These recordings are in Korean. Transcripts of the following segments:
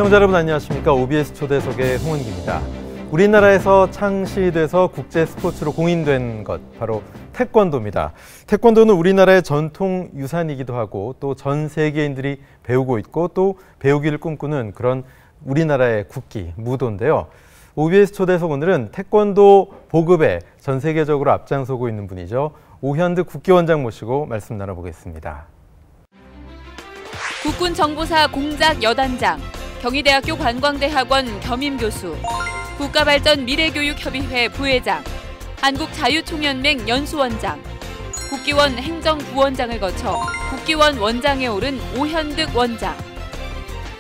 시청자 여러분 안녕하십니까. OBS 초대석의 홍은기입니다. 우리나라에서 창시돼서 국제 스포츠로 공인된 것 바로 태권도입니다. 태권도는 우리나라의 전통 유산이기도 하고 또 전 세계인들이 배우고 있고 또 배우기를 꿈꾸는 그런 우리나라의 국기, 무도인데요. OBS 초대석 오늘은 태권도 보급에 전 세계적으로 앞장서고 있는 분이죠. 오현득 국기원장 모시고 말씀 나눠보겠습니다. 국군정보사 공작 여단장, 경희대학교 관광대학원 겸임교수, 국가발전 미래교육협의회 부회장, 한국자유총연맹 연수원장, 국기원 행정부원장을 거쳐 국기원 원장에 오른 오현득 원장.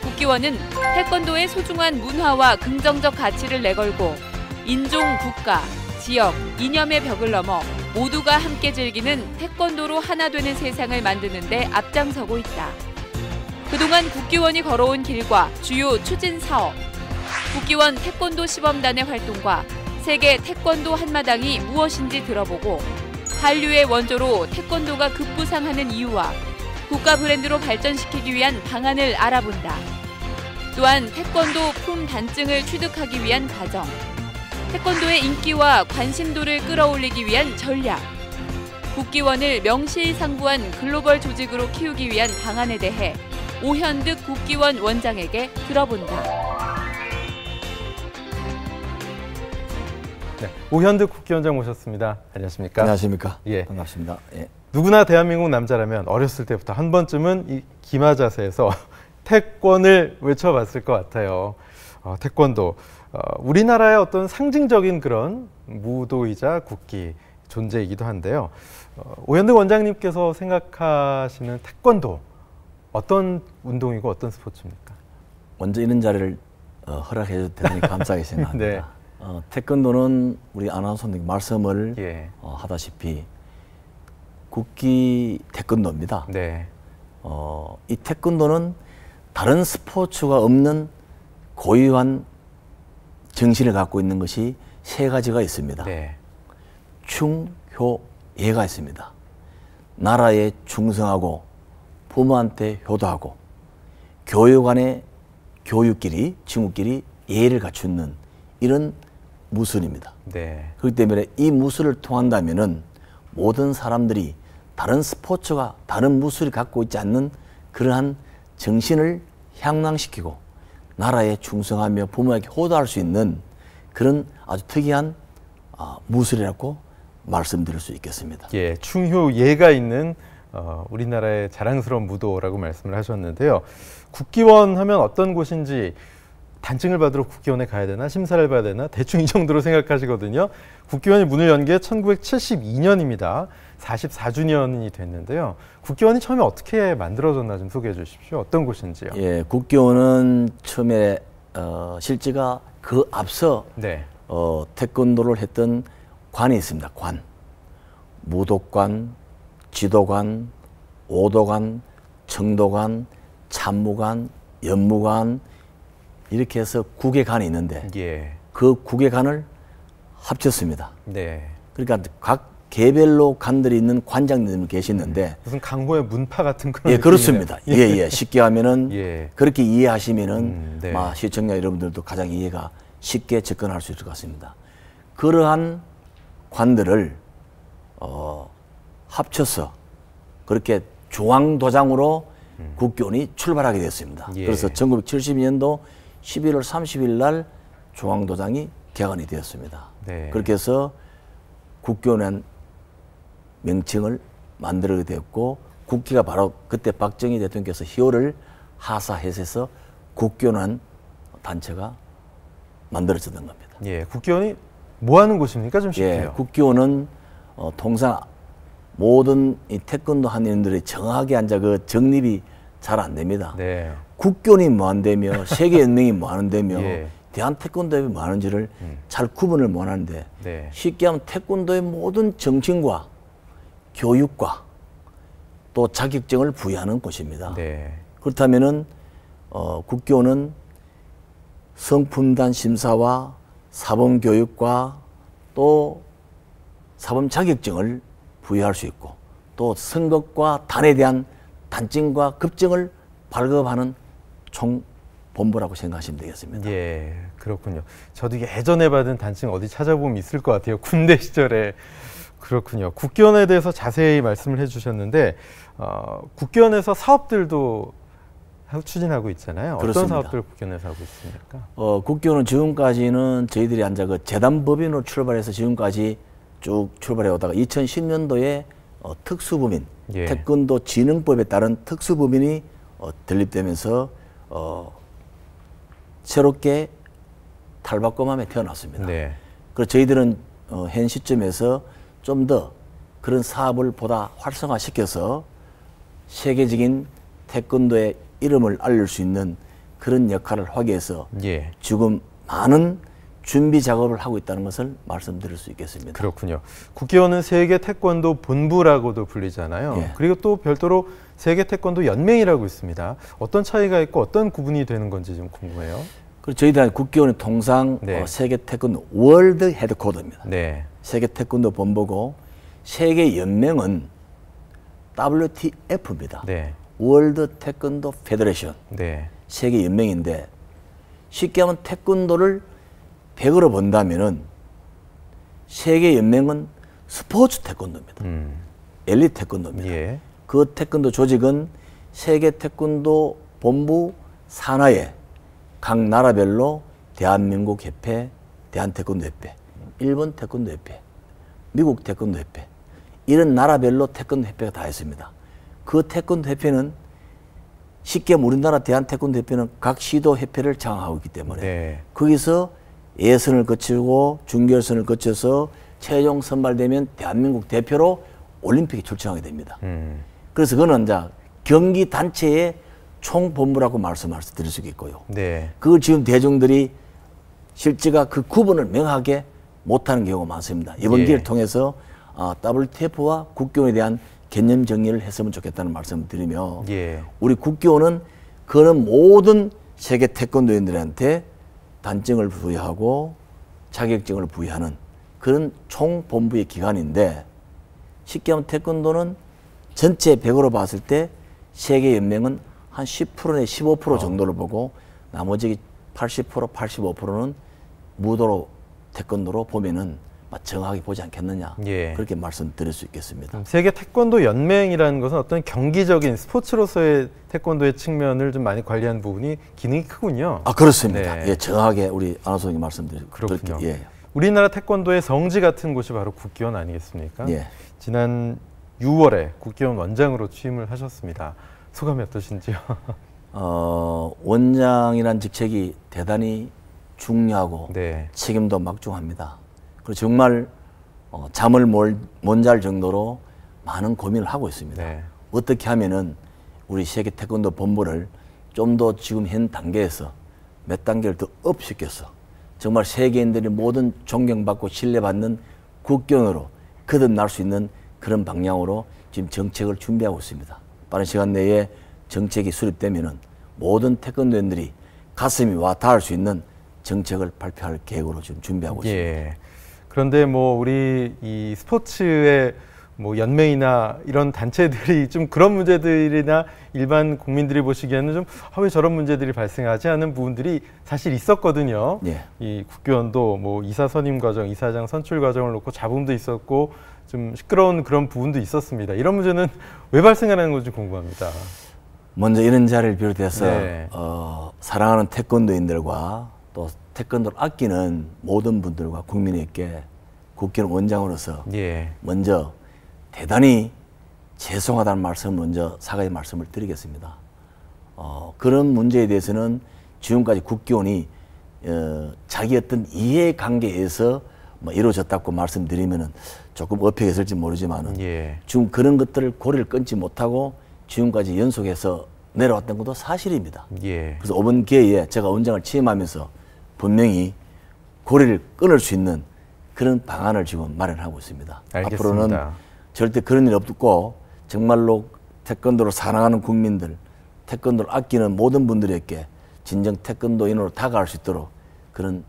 국기원은 태권도의 소중한 문화와 긍정적 가치를 내걸고 인종, 국가, 지역, 이념의 벽을 넘어 모두가 함께 즐기는 태권도로 하나 되는 세상을 만드는 데 앞장서고 있다. 그동안 국기원이 걸어온 길과 주요 추진 사업, 국기원 태권도 시범단의 활동과 세계 태권도 한마당이 무엇인지 들어보고 한류의 원조로 태권도가 급부상하는 이유와 국가 브랜드로 발전시키기 위한 방안을 알아본다. 또한 태권도 품단증을 취득하기 위한 과정, 태권도의 인기와 관심도를 끌어올리기 위한 전략, 국기원을 명실상부한 글로벌 조직으로 키우기 위한 방안에 대해 오현득 국기원 원장에게 들어본다. 네, 오현득 국기원장 모셨습니다. 안녕하십니까? 안녕하십니까? 예. 반갑습니다. 예. 누구나 대한민국 남자라면 어렸을 때부터 한 번쯤은 이 기마 자세에서 태권을 외쳐봤을 것 같아요. 태권도, 우리나라의 어떤 상징적인 그런 무도이자 국기 존재이기도 한데요. 오현득 원장님께서 생각하시는 태권도, 어떤 운동이고 어떤 스포츠입니까? 먼저 이런 자리를 허락해 주셔서 대단히 감사하게 생각합니다. 네. 태권도는 우리 아나운서님 말씀을 예. 하다시피 국기 태권도입니다. 네. 이 태권도는 다른 스포츠가 없는 고유한 정신을 갖고 있는 것이 세 가지가 있습니다. 네. 충, 효, 예가 있습니다. 나라에 충성하고 부모한테 효도하고 교육안에 교육끼리, 친구끼리 예의를 갖추는 이런 무술입니다. 네. 그렇기 때문에 이 무술을 통한다면은 모든 사람들이 다른 스포츠가 다른 무술이 갖고 있지 않는 그러한 정신을 향락시키고 나라에 충성하며 부모에게 효도할 수 있는 그런 아주 특이한 무술이라고 말씀드릴 수 있겠습니다. 예, 충효예가 있는 우리나라의 자랑스러운 무도라고 말씀을 하셨는데요. 국기원 하면 어떤 곳인지 단증을 받으러 국기원에 가야 되나 심사를 봐야 되나 대충 이 정도로 생각하시거든요. 국기원이 문을 연 게 1972년입니다. 44주년이 됐는데요. 국기원이 처음에 어떻게 만들어졌나 좀 소개해 주십시오. 어떤 곳인지요? 예, 국기원은 처음에 실제가 그 앞서 네. 태권도를 했던 관이 있습니다. 관, 무도관, 지도관, 오도관, 정도관, 참무관, 연무관 이렇게 해서 9개 관이 있는데 예. 그 9개 관을 합쳤습니다. 네. 그러니까 각 개별로 관들이 있는 관장님이 계시는데 무슨 강호의 문파 같은 그런 예, 그렇습니다. 예, 예. 쉽게 하면은 예. 그렇게 이해하시면은 네. 시청자 여러분들도 가장 이해가 쉽게 접근할 수 있을 것 같습니다. 그러한 관들을 합쳐서 그렇게 중앙도장으로 국기원이 출발하게 됐습니다. 예. 그래서 1972년도 11월 30일 날 중앙도장이 개관이 되었습니다. 네. 그렇게 해서 국기원의 명칭을 만들게 되었고 국기가 바로 그때 박정희 대통령께서 희호를 하사해서 국기원한 단체가 만들어졌던 겁니다. 예, 국기원이 뭐 하는 곳입니까? 좀 예, 쉽게요. 국기원은 통상 모든 이 태권도 한인들이 정확하게 앉아 그 정립이 잘 안 됩니다. 네. 국기원이 뭐 한다며 세계연맹이 뭐 하는다며 예. 대한태권도협이 뭐 하는지를 잘 구분을 못 하는데 네. 쉽게 하면 태권도의 모든 정신과 교육과 또 자격증을 부여하는 곳입니다. 네. 그렇다면은 국기원은 성품단 심사와 사범교육과 또 사범 자격증을 부여할 수 있고 또 선거과 단에 대한 단증과 급증을 발급하는 총 본부라고 생각하시면 되겠습니다. 예, 그렇군요. 저도 예전에 받은 단층 어디 찾아보면 있을 것 같아요. 군대 시절에. 그렇군요. 국기원에 대해서 자세히 말씀을 해주셨는데 국기원에서 사업들도 추진하고 있잖아요. 그렇습니다. 어떤 사업들 국기원에서 하고 있습니까? 국기원은 지금까지는 저희들이 앉아 그 재단법인으로 출발해서 지금까지 쭉 출발해 오다가 2010년도에 특수법인, 예. 태권도 진흥법에 따른 특수법인이 설립되면서 새롭게 탈바꿈함에 태어났습니다. 네. 그래서 저희들은 현 시점에서 좀 더 그런 사업을 보다 활성화시켜서 세계적인 태권도의 이름을 알릴 수 있는 그런 역할을 하기 위해서 예. 지금 많은 준비 작업을 하고 있다는 것을 말씀드릴 수 있겠습니다. 그렇군요. 국기원은 세계 태권도 본부라고도 불리잖아요. 예. 그리고 또 별도로 세계 태권도 연맹이라고 있습니다. 어떤 차이가 있고 어떤 구분이 되는 건지 좀 궁금해요. 그리고 저희들 국기원은 통상 네. 세계 태권도 월드 헤드코드입니다. 네. 세계 태권도 본부고 세계 연맹은 WTF입니다. 네. 월드 태권도 페더레이션. 네. 세계 연맹인데 쉽게 하면 태권도를 100으로 본다면은 세계 연맹은 스포츠 태권도입니다. 엘리트 태권도입니다. 예. 그 태권도 조직은 세계 태권도 본부 산하에 각 나라별로 대한민국 협회, 대한태권도 협회, 일본 태권도 협회, 미국 태권도 협회 이런 나라별로 태권도 협회가 다 있습니다. 그 태권도 협회는 쉽게 우리나라 대한태권도 협회는 각 시도 협회를 장악하고 있기 때문에 네. 거기서 예선을 거치고 준결선을 거쳐서 최종 선발되면 대한민국 대표로 올림픽에 출전하게 됩니다. 그래서 그거는 이제 경기 단체의 총본부라고 말씀을 드릴 수 있고요. 네. 그 지금 대중들이 실제가 그 구분을 명확하게 못하는 경우가 많습니다. 이번 예. 기회를 통해서 WTF와 국기원에 대한 개념 정리를 했으면 좋겠다는 말씀을 드리며 예. 우리 국기원은 그런 모든 세계 태권도인들한테 단증을 부여하고 자격증을 부여하는 그런 총본부의 기관인데 쉽게 하면 태권도는 전체 100으로 봤을 때 세계연맹은 한 10%내 15% 정도를 보고 나머지 80%, 85%는 무도로 태권도로 보면은 정확하게 보지 않겠느냐. 예. 그렇게 말씀드릴 수 있겠습니다. 세계 태권도 연맹이라는 것은 어떤 경기적인 스포츠로서의 태권도의 측면을 좀 많이 관리하는 부분이 기능이 크군요. 그렇습니다. 네. 예, 정확하게 우리 아나운서님 말씀드릴게요. 그렇군요. 예. 우리나라 태권도의 성지 같은 곳이 바로 국기원 아니겠습니까? 예. 지난 6월에 국기원 원장으로 취임을 하셨습니다. 소감이 어떠신지요? 원장이란 직책이 대단히 중요하고 네. 책임도 막중합니다. 그리고 정말 잠을 못 잘 정도로 많은 고민을 하고 있습니다. 네. 어떻게 하면은 우리 세계 태권도 본부를 좀 더 지금 현 단계에서 몇 단계를 더 업시켜서 정말 세계인들이 모든 존경받고 신뢰받는 국기원으로 거듭날 수 있는 그런 방향으로 지금 정책을 준비하고 있습니다. 빠른 시간 내에 정책이 수립되면은 모든 태권도인들이 가슴이 와 닿을 수 있는 정책을 발표할 계획으로 지금 준비하고 있습니다. 예. 그런데 뭐 우리 이 스포츠의 뭐 연맹이나 이런 단체들이 좀 그런 문제들이나 일반 국민들이 보시기에는 좀 왜 저런 문제들이 발생하지 않은 부분들이 사실 있었거든요. 예. 이 국기원도 뭐 이사 선임 과정, 이사장 선출 과정을 놓고 잡음도 있었고 좀 시끄러운 그런 부분도 있었습니다. 이런 문제는 왜 발생하는 건지 궁금합니다. 먼저 이런 자리를 비롯해서 네. 사랑하는 태권도인들과 또 태권도를 아끼는 모든 분들과 국민에게 국기원 원장으로서 예. 먼저 대단히 죄송하다는 말씀을 먼저 사과의 말씀을 드리겠습니다. 그런 문제에 대해서는 지금까지 국기원이 자기 어떤 이해관계에서 뭐 이루어졌다고 말씀드리면은 조금 어폐가 있을지 모르지만은 예. 지금 그런 것들을 고리를 끊지 못하고 지금까지 연속해서 내려왔던 것도 사실입니다. 예. 그래서 이번 기회에 제가 원장을 취임하면서 분명히 고리를 끊을 수 있는 그런 방안을 지금 마련하고 있습니다. 알겠습니다. 앞으로는 절대 그런 일 없고 정말로 태권도를 사랑하는 국민들, 태권도를 아끼는 모든 분들에게 진정 태권도인으로 다가갈 수 있도록 그런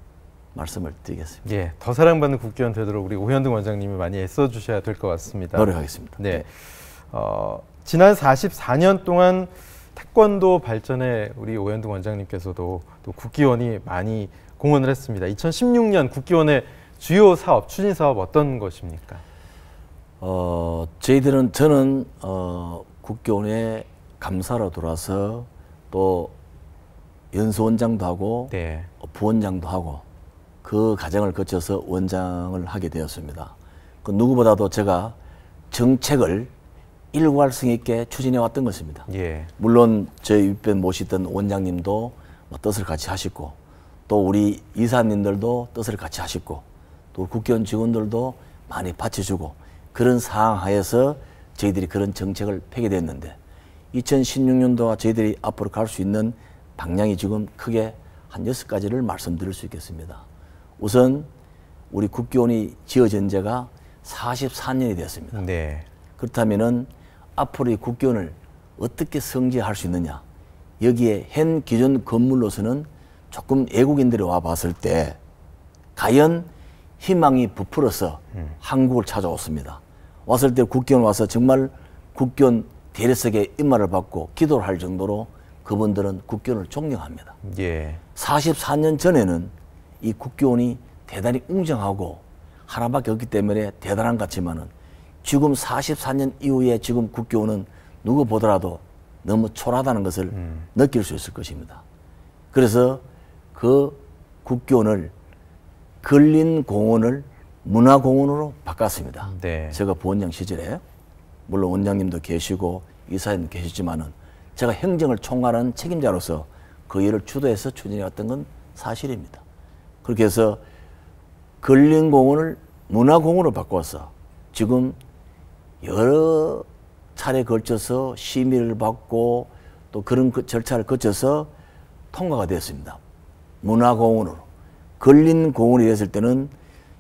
말씀을 드리겠습니다. 예. 더 사랑받는 국기원 되도록 우리 오현등 원장님이 많이 애써주셔야 될 것 같습니다. 노력하겠습니다. 네. 지난 44년 동안 태권도 발전에 우리 오현둥 원장님께서도 또 국기원이 많이 공헌을 했습니다. 2016년 국기원의 주요 사업, 추진 사업 어떤 것입니까? 저는 국기원에 감사로 돌아서 또 연수원장도 하고 네. 부원장도 하고 그 과정을 거쳐서 원장을 하게 되었습니다. 그 누구보다도 제가 정책을 일관성 있게 추진해 왔던 것입니다. 예. 물론 저희 윗변 모시던 원장님도 뜻을 같이 하시고 또 우리 이사님들도 뜻을 같이 하시고 또 국기원 직원들도 많이 받쳐주고 그런 상황 하에서 저희들이 그런 정책을 펴게 됐는데 2016년도와 저희들이 앞으로 갈 수 있는 방향이 지금 크게 한 6가지를 말씀드릴 수 있겠습니다. 우선 우리 국기원이 지어진 지가 44년이 되었습니다. 네. 그렇다면은 앞으로 이 국기원을 어떻게 성지할 수 있느냐. 여기에 현 기존 건물로서는 조금 외국인들이 와 봤을 때 과연 희망이 부풀어서 한국을 찾아왔습니다. 왔을 때 국기원 와서 정말 국기원 대리석의 인마를 받고 기도를 할 정도로 그분들은 국기원을 존경합니다. 예. 44년 전에는 이 국기원이 대단히 웅장하고 하나밖에 없기 때문에 대단한 것 같지만은 지금 44년 이후에 지금 국기원은 누구 보더라도 너무 초라하다는 것을 느낄 수 있을 것입니다. 그래서 그 국기원을 근린공원을 문화공원으로 바꿨습니다. 네. 제가 부원장 시절에 물론 원장님도 계시고 이사님도 계시지만은 제가 행정을 총괄하는 책임자로서 그 일을 주도해서 추진해 왔던 건 사실입니다. 그렇게 해서 근린공원을 문화공원으로 바꿔서 지금 여러 차례 걸쳐서 심의를 받고 또 그런 절차를 거쳐서 통과가 됐습니다. 문화공원으로. 근린공원이 됐을 때는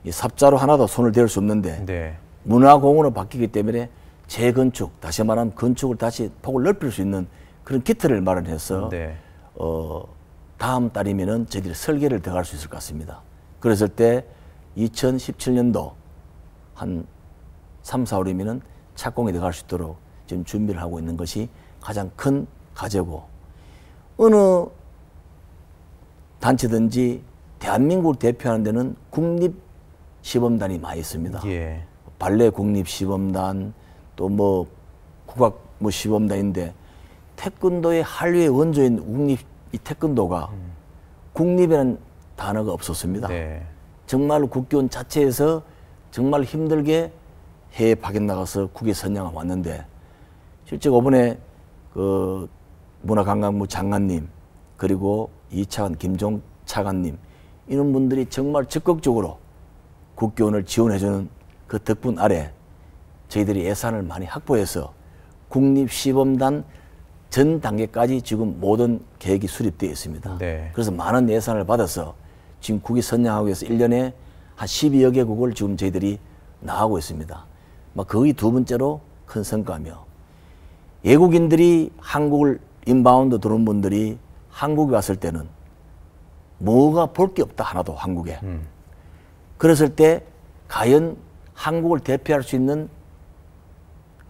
이 삽자로 하나도 손을 댈 수 없는데 네. 문화공원으로 바뀌기 때문에 재건축, 다시 말하면 건축을 다시 폭을 넓힐 수 있는 그런 기틀을 마련해서 네. 다음 달이면은 저희들이 설계를 들어갈 수 있을 것 같습니다. 그랬을 때 2017년도 한 3, 4월이면은 착공이 들어갈 수 있도록 지금 준비를 하고 있는 것이 가장 큰 과제고 어느 단체든지 대한민국을 대표하는 데는 국립시범단이 많이 있습니다. 예. 발레 국립시범단 또 뭐 국악 뭐 시범단인데 태권도의 한류의 원조인 국립 이 태권도가 국립이라는 단어가 없었습니다. 네. 정말 국기원 자체에서 정말 힘들게 해외 파견 나가서 국외 선양을 왔는데 실제 이번에 그 문화관광부 장관님 그리고 이차관 김종 차관님 이런 분들이 정말 적극적으로 국기원을 지원해주는 그 덕분 아래 저희들이 예산을 많이 확보해서 국립시범단 전 단계까지 지금 모든 계획이 수립되어 있습니다. 네. 그래서 많은 예산을 받아서 지금 국위 선양하기 위해서 1년에 한 12여 개국을 지금 저희들이 나가고 있습니다. 거의 두 번째로 큰 성과며 외국인들이 한국을 인바운드 들어온 분들이 한국에 왔을 때는 뭐가 볼 게 없다 하나도 한국에. 그랬을 때 과연 한국을 대표할 수 있는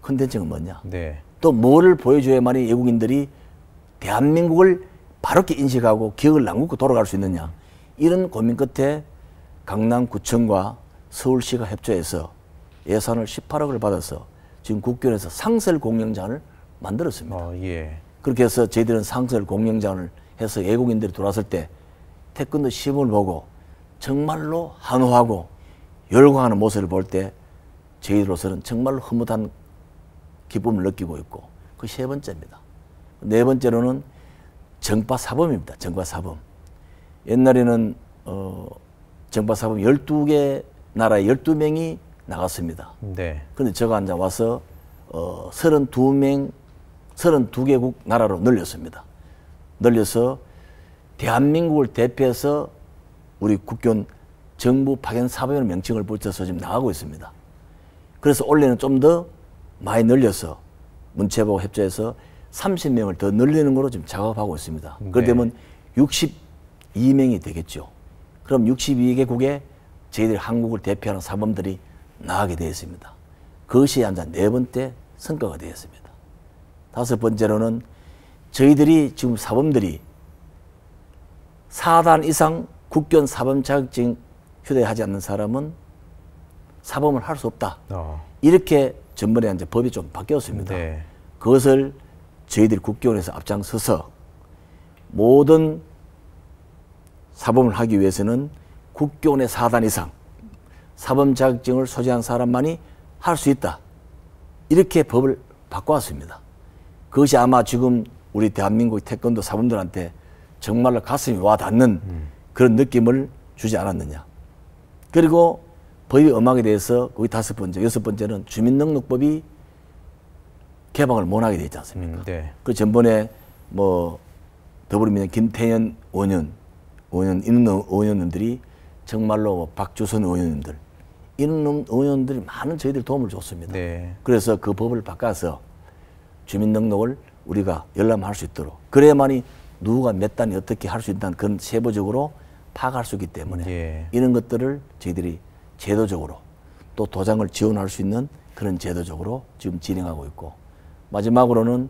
컨텐츠가 뭐냐. 네. 또 뭐를 보여줘야만이 외국인들이 대한민국을 바르게 인식하고 기억을 남기고 돌아갈 수 있느냐. 이런 고민 끝에 강남구청과 서울시가 협조해서 예산을 18억을 받아서 지금 국기원에서 상설 공연장을 만들었습니다. 예. 그렇게 해서 저희들은 상설 공연장을 해서 외국인들이 들어왔을 때 태권도 시범을 보고 정말로 환호하고 열광하는 모습을 볼 때 저희들로서는 정말로 흐뭇한 기쁨을 느끼고 있고 그 세 번째입니다. 네 번째로는 정파사범입니다. 정파사범. 옛날에는 정파사범 12개 나라에 12명이 나갔습니다. 네. 그런데 제가 앉아 와서 32개국 나라로 늘렸습니다. 늘려서 대한민국을 대표해서 우리 국기원 정부 파견 사범이라는 명칭을 붙여서 지금 나가고 있습니다. 그래서 올해는 좀 더 많이 늘려서 문체부하고 협조해서 30명을 더 늘리는 거로 지금 작업하고 있습니다. 네. 그러면 62명이 되겠죠. 그럼 62개국에 저희들이 한국을 대표하는 사범들이 나가게 되어 있습니다. 그것이 한 네 번째 성과가 되었습니다. 다섯 번째로는 저희들이 지금 사범들이 4단 이상 국견 사범 자격증 휴대하지 않는 사람은 사범을 할 수 없다. 이렇게 전번에 이제 법이 좀 바뀌었습니다. 네. 그것을 저희들이 국교원에서 앞장서서 모든 사범을 하기 위해서는 국교원의 4단 이상 사범 자격증을 소지한 사람만이 할 수 있다. 이렇게 법을 바꿔왔습니다. 그것이 아마 지금 우리 대한민국 태권도 사범들한테 정말로 가슴이 와닿는 그런 느낌을 주지 않았느냐. 그리고 법의 엄하게 대해서 거의 5번째, 6번째는 주민등록법이 개방을 못하게 되어 있지 않습니까? 네. 그 전번에 뭐 더불어민주당 김태현 의원 이런 의원님들이 정말로 박주선 의원님들 이런 의원들이 많은 저희들 도움을 줬습니다. 네. 그래서 그 법을 바꿔서 주민등록을 우리가 열람할 수 있도록 그래야만이 누가 몇 단이 어떻게 할 수 있다는 그런 세부적으로 파악할 수 있기 때문에 예. 이런 것들을 저희들이 제도적으로 또 도장을 지원할 수 있는 그런 제도적으로 지금 진행하고 있고 마지막으로는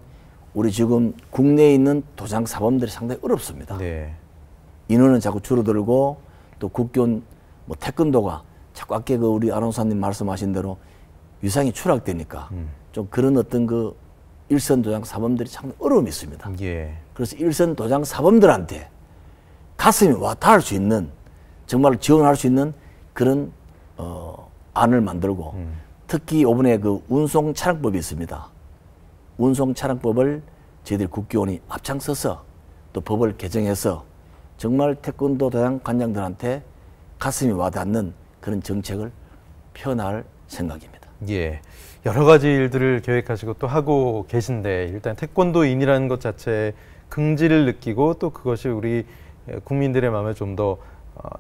우리 지금 국내에 있는 도장 사범들이 상당히 어렵습니다. 네. 인원은 자꾸 줄어들고 또 국교원 뭐 태권도가 자꾸 아까 그 우리 아나운서님 말씀하신 대로 위상이 추락되니까 좀 그런 어떤 그 일선 도장 사범들이 참 어려움이 있습니다. 예. 그래서 일선 도장 사범들한테 가슴이 와 닿을 수 있는 정말 지원할 수 있는 그런 안을 만들고 특히 이번에 그 운송 차량법이 있습니다. 운송 차량법을 저희들 국교원이 앞장서서 또 법을 개정해서 정말 태권도 도장 관장들한테 가슴이 와닿는 그런 정책을 펴나갈 생각입니다. 예. 여러 가지 일들을 계획하시고 또 하고 계신데 일단 태권도인이라는 것 자체에 긍지를 느끼고 또 그것이 우리 국민들의 마음에 좀 더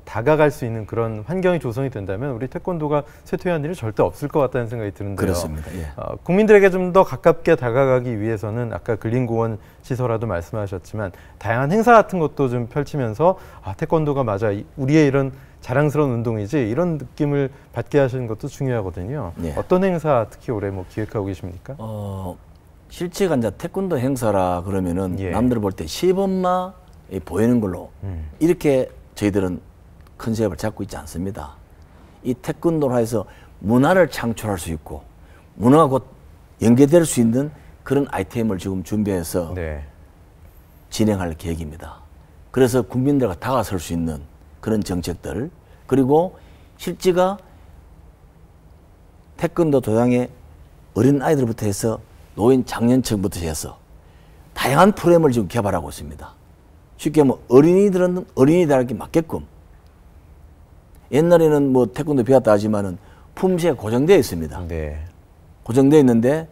다가갈 수 있는 그런 환경이 조성이 된다면 우리 태권도가 쇠퇴한 일이 절대 없을 것 같다는 생각이 드는데요. 그렇습니다. 예. 국민들에게 좀 더 가깝게 다가가기 위해서는 아까 근린공원 시설화도 말씀하셨지만 다양한 행사 같은 것도 좀 펼치면서 태권도가 맞아 우리의 이런 자랑스러운 운동이지 이런 느낌을 받게 하시는 것도 중요하거든요. 예. 어떤 행사 특히 올해 뭐 기획하고 계십니까? 실제가 이제 태권도 행사라 그러면은 예. 남들 볼 때 시범마 보이는 걸로 이렇게 저희들은 컨셉을 잡고 있지 않습니다. 이 태권도로 해서 문화를 창출할 수 있고 문화가 곧 연계될 수 있는 그런 아이템을 지금 준비해서 네. 진행할 계획입니다. 그래서 국민들과 다가설 수 있는 그런 정책들 그리고 실제가 태권도 도장의 어린 아이들부터 해서 노인 장년층부터 해서 다양한 프로그램을 지금 개발하고 있습니다. 쉽게 뭐 어린이들은 어린이들에게 맞게끔 옛날에는 뭐 태권도 배웠다 하지만은 품새가 고정되어 있습니다. 네. 고정되어 있는데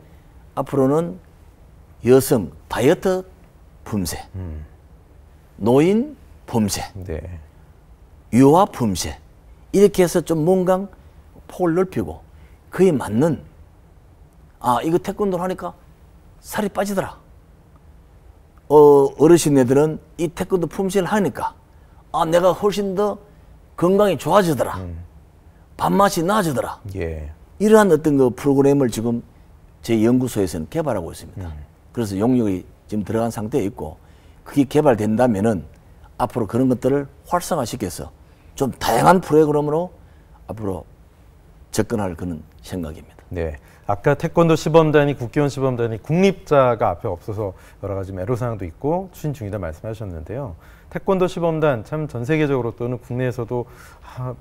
앞으로는 여성 다이어트 품새, 노인 품새, 네. 유아 품새 이렇게 해서 좀 뭔가 폭을 넓히고 그에 맞는 이거 태권도를 하니까 살이 빠지더라. 어르신네들은 이 태권도 품새를 하니까 내가 훨씬 더 건강이 좋아지더라. 밥맛이 나아지더라. 예. 이러한 어떤 그 프로그램을 지금 제 연구소에서는 개발하고 있습니다. 그래서 용역이 지금 들어간 상태에 있고 그게 개발된다면은 앞으로 그런 것들을 활성화시켜서 좀 다양한 프로그램으로 앞으로 접근할 그런 생각입니다. 네. 아까 태권도 시범단이 국교원 시범단이 국립자가 앞에 없어서 여러 가지 애로사항도 있고 추진 중이다 말씀하셨는데요. 태권도 시범단 참 전 세계적으로 또는 국내에서도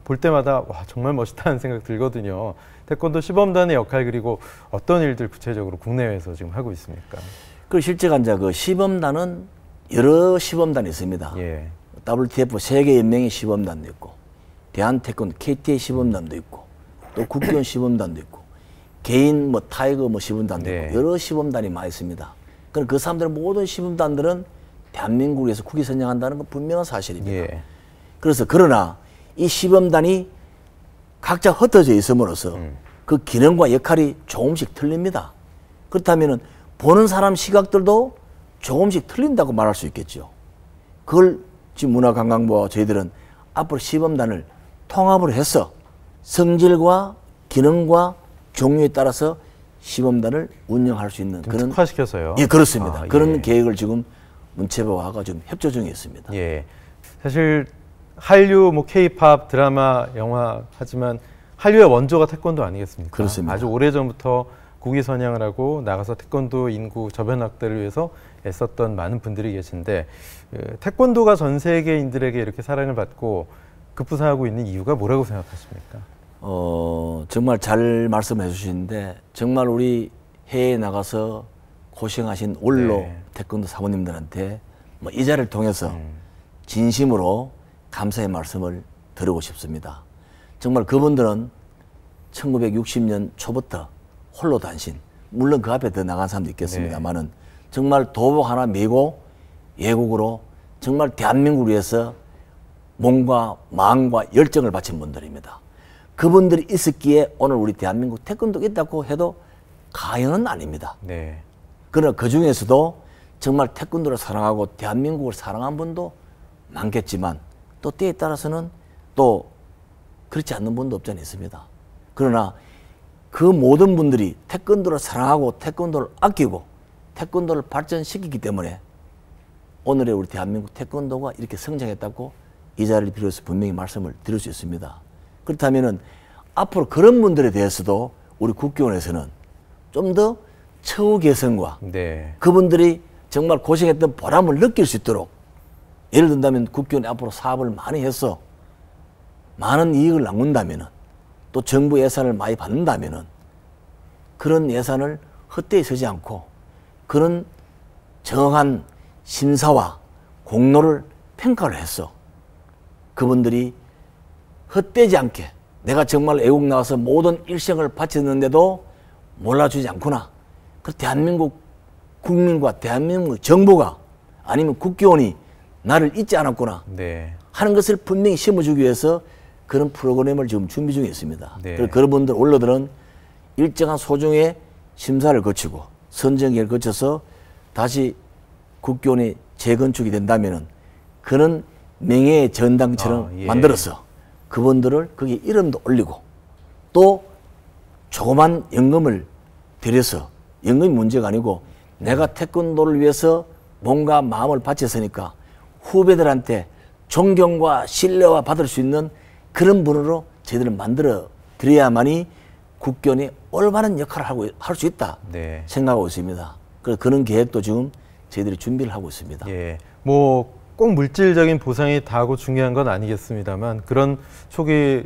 볼 때마다 와 정말 멋있다는 생각 들거든요. 태권도 시범단의 역할 그리고 어떤 일들 구체적으로 국내외에서 지금 하고 있습니까? 그 실제가 이제 그 시범단은 여러 시범단이 있습니다. 예. WTF 세계연맹의 시범단도 있고 대한 태권도 KTA 시범단도 있고 또 국교원 시범단도 있고 개인 뭐 타이거 뭐 시범단도 네. 있고 여러 시범단이 많이 있습니다. 그럼 그 사람들 모든 시범단들은 대한민국에서 국위 선양한다는 건 분명한 사실입니다. 예. 그래서 그러나 이 시범단이 각자 흩어져 있음으로써 그 기능과 역할이 조금씩 틀립니다. 그렇다면은 보는 사람 시각들도 조금씩 틀린다고 말할 수 있겠죠. 그걸 지금 문화관광부와 저희들은 앞으로 시범단을 통합을 해서 성질과 기능과 종류에 따라서 시범단을 운영할 수 있는 그런 특화시켜서요. 예, 그렇습니다. 그런 예. 계획을 지금 문체부와 좀 협조 중에 있습니다. 예. 사실 한류, 뭐 K-팝, 드라마, 영화 하지만 한류의 원조가 태권도 아니겠습니까? 그렇습니다. 아주 오래전부터 국위 선양을 하고 나가서 태권도 인구 저변 확대를 위해서 애썼던 많은 분들이 계신데 태권도가 전 세계인들에게 이렇게 사랑을 받고 급부상하고 있는 이유가 뭐라고 생각하십니까? 정말 잘 말씀해 주시는데 정말 우리 해외에 나가서 고생하신 원로 네. 태권도 사모님들한테 뭐 이 자리를 통해서 진심으로 감사의 말씀을 드리고 싶습니다. 정말 그분들은 1960년 초부터 홀로 단신, 물론 그 앞에 더 나간 사람도 있겠습니다만은 정말 도복 하나 메고 예국으로 정말 대한민국을 위해서 몸과 마음과 열정을 바친 분들입니다. 그분들이 있었기에 오늘 우리 대한민국 태권도가 있다고 해도 과언은 아닙니다. 네. 그러나 그 중에서도 정말 태권도를 사랑하고 대한민국을 사랑한 분도 많겠지만 또 때에 따라서는 또 그렇지 않는 분도 없지 않아 있습니다. 그러나 그 모든 분들이 태권도를 사랑하고 태권도를 아끼고 태권도를 발전시키기 때문에 오늘의 우리 대한민국 태권도가 이렇게 성장했다고 이 자리를 빌어서 분명히 말씀을 드릴 수 있습니다. 그렇다면은 앞으로 그런 분들에 대해서도 우리 국교원에서는 좀 더 처우 개선과 네. 그분들이 정말 고생했던 보람을 느낄 수 있도록 예를 든다면 국교원이 앞으로 사업을 많이 해서 많은 이익을 남긴다면은 또 정부 예산을 많이 받는다면은 그런 예산을 헛되이 쓰지 않고 그런 정한 심사와 공로를 평가를 해서 그분들이 헛되지 않게 내가 정말 애국 나와서 모든 일생을 바쳤는데도 몰라주지 않구나. 그 대한민국 국민과 대한민국 정부가 아니면 국교원이 나를 잊지 않았구나 네. 하는 것을 분명히 심어주기 위해서 그런 프로그램을 지금 준비 중에 있습니다. 네. 그래서 그런 분들 원로들은 일정한 소중의 심사를 거치고 선정을 거쳐서 다시 국교원이 재건축이 된다면은 그런 명예의 전당처럼 예. 만들어서 그분들을 거기 이름도 올리고 또 조그만 연금을 들여서 연금이 문제가 아니고 내가 태권도를 위해서 몸과 마음을 바쳤으니까 후배들한테 존경과 신뢰와 받을 수 있는 그런 분으로 저희들은 만들어 드려야만이 국교원이 올바른 역할을 할 수 있다 네. 생각하고 있습니다. 그래서 그런 계획도 지금 저희들이 준비를 하고 있습니다. 예. 뭐 꼭 물질적인 보상이 다하고 중요한 건 아니겠습니다만 그런 초기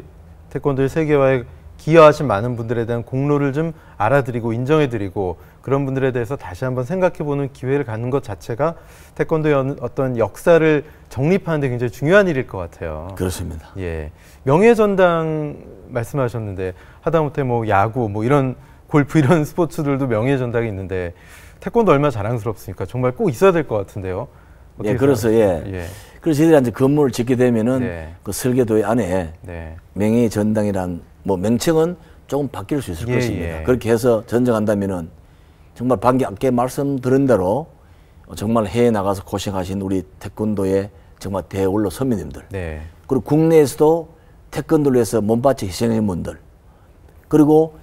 태권도의 세계화에 기여하신 많은 분들에 대한 공로를 좀 알아드리고 인정해드리고 그런 분들에 대해서 다시 한번 생각해보는 기회를 갖는 것 자체가 태권도의 어떤 역사를 정립하는 데 굉장히 중요한 일일 것 같아요. 그렇습니다. 예. 명예전당 말씀하셨는데 하다못해 뭐 야구 뭐 이런 골프 이런 스포츠들도 명예전당이 있는데 태권도 얼마나 자랑스럽습니까? 정말 꼭 있어야 될 것 같은데요. 예, 그래서 그래서 저희들이 이제 건물을 짓게 되면은 네. 그 설계도의 안에 네. 명예전당이란 뭐 명칭은 조금 바뀔 수 있을 것입니다. 예. 그렇게 해서 전정한다면은 정말 방금 아까 말씀드린 대로 정말 해외 나가서 고생하신 우리 태권도의 정말 대원로 선배님들 네. 그리고 국내에서도 태권도를 위해서 몸바쳐 희생하신 분들 그리고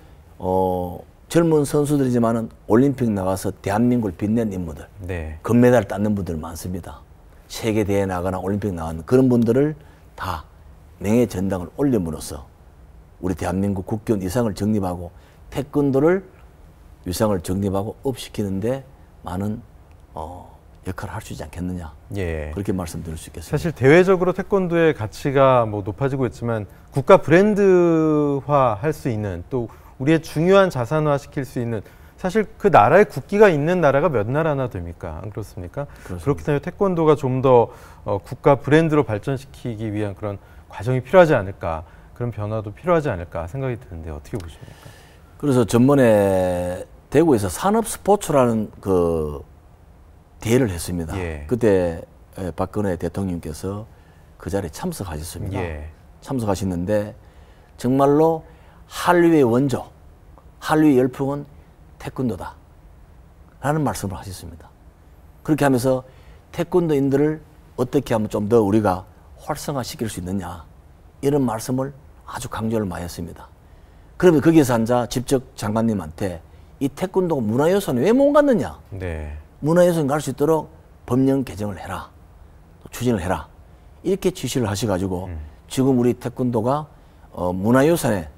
젊은 선수들이지만은 올림픽 나가서 대한민국을 빛낸 인물들 네. 금메달 땄는 분들 많습니다. 세계 대회 나가나 올림픽 나가는 그런 분들을 다 명예전당을 올림으로써 우리 대한민국 국교원 위상을 정립하고 태권도를 위상을 정립하고 업시키는데 많은 역할을 할 수 있지 않겠느냐. 예. 그렇게 말씀드릴 수 있겠습니다. 사실 대외적으로 태권도의 가치가 뭐 높아지고 있지만 국가 브랜드화 할 수 있는 또 우리의 중요한 자산화 시킬 수 있는 사실 그 나라의 국기가 있는 나라가 몇 나라나 됩니까? 안 그렇습니까? 그렇습니다. 그렇기 때문에 태권도가 좀 더 국가 브랜드로 발전시키기 위한 그런 과정이 필요하지 않을까 그런 변화도 필요하지 않을까 생각이 드는데 어떻게 보십니까? 그래서 전번에 대구에서 산업 스포츠라는 그 대회를 했습니다. 예. 그때 박근혜 대통령께서 그 자리에 참석하셨습니다. 예. 참석하셨는데 정말로 한류의 원조, 한류의 열풍은 태권도다 라는 말씀을 하셨습니다. 그렇게 하면서 태권도인들을 어떻게 하면 좀 더 우리가 활성화시킬 수 있느냐 이런 말씀을 아주 강조를 많이 했습니다. 그러면 거기에서 앉아 직접 장관님한테 이 태권도가 문화유산에 왜 못 갔느냐 네. 문화유산 갈 수 있도록 법령 개정을 해라, 또 추진을 해라 이렇게 지시를 하셔가지고 지금 우리 태권도가 문화유산에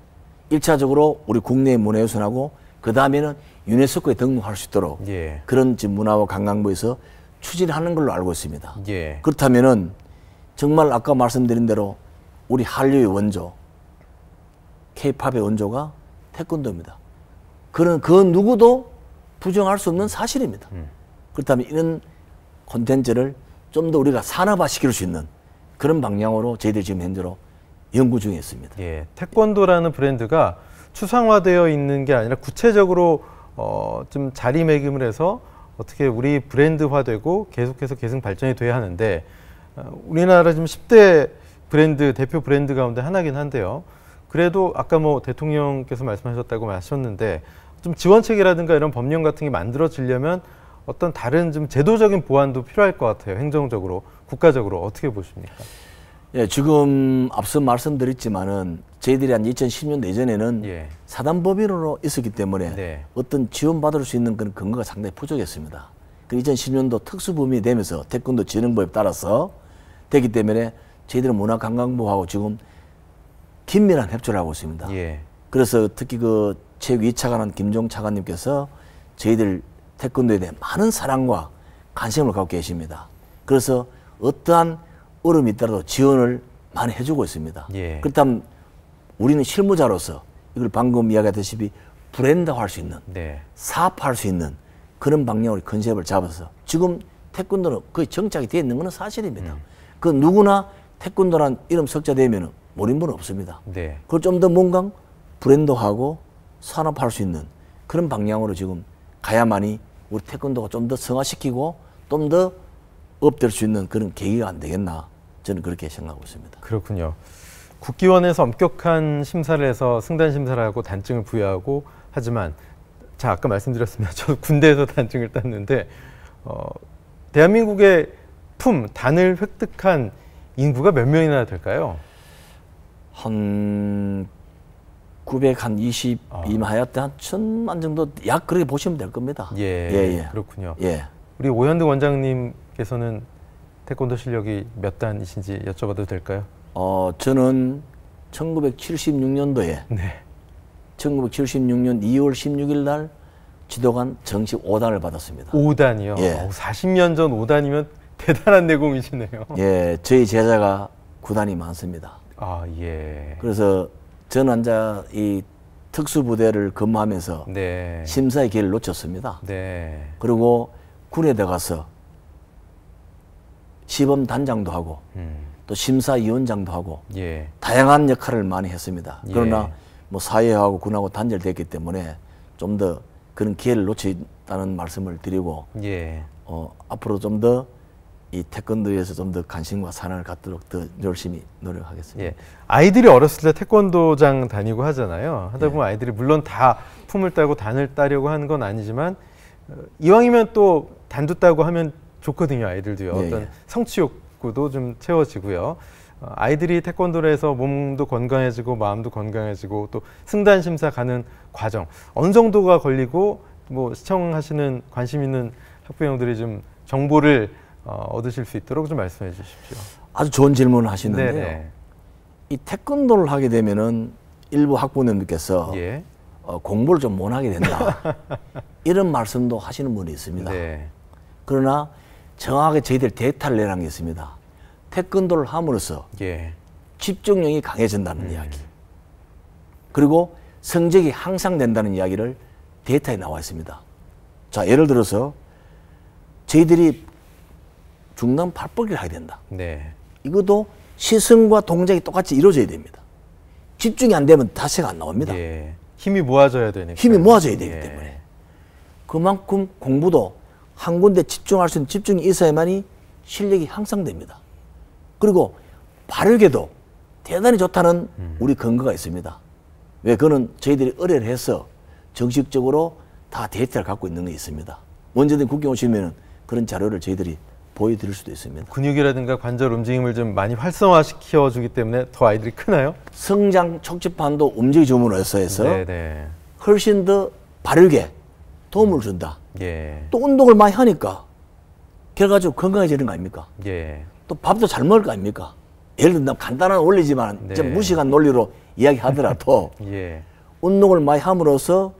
1차적으로 우리 국내의 문화유산하고 그 다음에는 유네스코에 등록할 수 있도록 예. 그런 지금 문화와 관광부에서 추진하는 걸로 알고 있습니다. 예. 그렇다면은 정말 아까 말씀드린 대로 우리 한류의 원조, K-팝의 원조가 태권도입니다. 그런 그 누구도 부정할 수 없는 사실입니다. 그렇다면 이런 콘텐츠를 좀 더 우리가 산업화시킬 수 있는 그런 방향으로 저희들이 지금 현재로 연구 중에 있습니다. 예, 태권도라는 브랜드가 추상화되어 있는 게 아니라 구체적으로 좀 자리매김을 해서 어떻게 우리 브랜드화되고 계속해서 계승 발전이 돼야 하는데 우리나라 지금 10대 브랜드, 대표 브랜드 가운데 하나긴 한데요. 그래도 아까 뭐 대통령께서 말씀하셨다고 하셨는데 좀 지원책이라든가 이런 법령 같은 게 만들어지려면 어떤 다른 좀 제도적인 보완도 필요할 것 같아요. 행정적으로, 국가적으로 어떻게 보십니까? 예, 지금 앞서 말씀드렸지만은 저희들이 한 2010년도 이전에는 예. 사단법인으로 있었기 때문에 네. 어떤 지원받을 수 있는 그런 근거가 상당히 부족했습니다. 그 2010년도 특수범위이 되면서 태권도 진흥법에 따라서 되기 때문에 저희들은 문화관광부하고 지금 긴밀한 협조를 하고 있습니다. 예. 그래서 특히 그 제2차관한 김종 차관님께서 저희들 태권도에 대한 많은 사랑과 관심을 갖고 계십니다. 그래서 어떠한 어려움이 있더라도 지원을 많이 해주고 있습니다. 예. 그렇다면 우리는 실무자로서 이걸 방금 이야기하다시피 브랜드화할 수 있는, 네. 사업화할 수 있는 그런 방향으로 컨셉을 잡아서 지금 태권도는 거의 정착이 되어 있는 것은 사실입니다. 그 누구나 태권도란 이름 석자되면 모르는 분은 없습니다. 네. 그걸 좀 더 뭔가 브랜드화하고 산업화할 수 있는 그런 방향으로 지금 가야만이 우리 태권도가 좀 더 성화시키고 좀 더 업될 수 있는 그런 계기가 안 되겠나 저는 그렇게 생각하고 있습니다. 그렇군요. 국기원에서 엄격한 심사를 해서 승단 심사를 하고 단증을 부여하고 하지만 자 아까 말씀드렸습니다. 저도 군대에서 단증을 땄는데 대한민국의 단을 획득한 인구가 몇 명이나 될까요? 한 920이면 하여튼 한 1000만 정도 약 그렇게 보시면 될 겁니다. 예, 그렇군요. 예. 우리 오현득 원장님께서는 태권도 실력이 몇 단이신지 여쭤봐도 될까요? 저는 1976년도에 네. 1976년 2월 16일 날 지도관 정식 5단을 받았습니다. 5단이요? 예. 40년 전 5단이면 대단한 내공이시네요. 예, 저희 제자가 9단이 많습니다. 아, 예. 그래서 저는 앉아 이 특수부대를 근무하면서 네. 심사의 기회를 놓쳤습니다. 네. 그리고 군에 들어가서 시범 단장도 하고 또 심사위원장도 하고 예. 다양한 역할을 많이 했습니다. 예. 그러나 뭐 사회하고 군하고 단절됐기 때문에 좀 더 그런 기회를 놓쳤다는 말씀을 드리고 예. 앞으로 좀 더 이 태권도에서 좀 더 관심과 사랑을 갖도록 더 열심히 노력하겠습니다. 예. 아이들이 어렸을 때 태권도장 다니고 하잖아요. 하다 보면 아이들이 물론 다 품을 따고 단을 따려고 하는 건 아니지만 이왕이면 또 단도 따고 하면 좋거든요. 아이들도요. 예, 어떤 예. 성취 욕구도 좀 채워지고요. 아이들이 태권도를 해서 몸도 건강해지고 마음도 건강해지고 또 승단 심사 가는 과정 어느 정도가 걸리고 뭐 시청하시는 관심 있는 학부형들이 좀 정보를 얻으실 수 있도록 좀 말씀해 주십시오. 아주 좋은 질문을 하시는데요. 네네. 이 태권도를 하게 되면은 일부 학부모님께서 예. 공부를 좀 못하게 된다. 이런 말씀도 하시는 분이 있습니다. 네. 그러나 정확하게 저희들 데이터를 내라는 게 있습니다. 태권도를 함으로써 예. 집중력이 강해진다는 이야기. 그리고 성적이 향상된다는 이야기를 데이터에 나와 있습니다. 자, 예를 들어서 저희들이 중단 발버기를 하게 된다. 네. 이것도 시선과 동작이 똑같이 이루어져야 됩니다. 집중이 안 되면 다시가 안 나옵니다. 예. 힘이 모아져야 되니까. 힘이 모아져야 되기 예. 때문에. 그만큼 공부도 한 군데 집중할 수 있는 집중이 있어야만이 실력이 향상됩니다. 그리고 발육에도 대단히 좋다는 우리 근거가 있습니다. 왜? 그거는 저희들이 의뢰를 해서 정식적으로 다 데이터를 갖고 있는 게 있습니다. 언제든 국경 오시면 그런 자료를 저희들이 보여드릴 수도 있습니다. 근육이라든가 관절 움직임을 좀 많이 활성화시켜 주기 때문에 더 아이들이 크나요? 성장 촉진판도 움직여줌으로써 해서 네네. 훨씬 더 발육에 도움을 준다. 예. 또 운동을 많이 하니까 결과적으로 건강해지는 거 아닙니까? 예. 또 밥도 잘 먹을 거 아닙니까? 예를 들면 간단한 원리지만 네. 좀 무식한 논리로 이야기하더라도 예. 운동을 많이 함으로써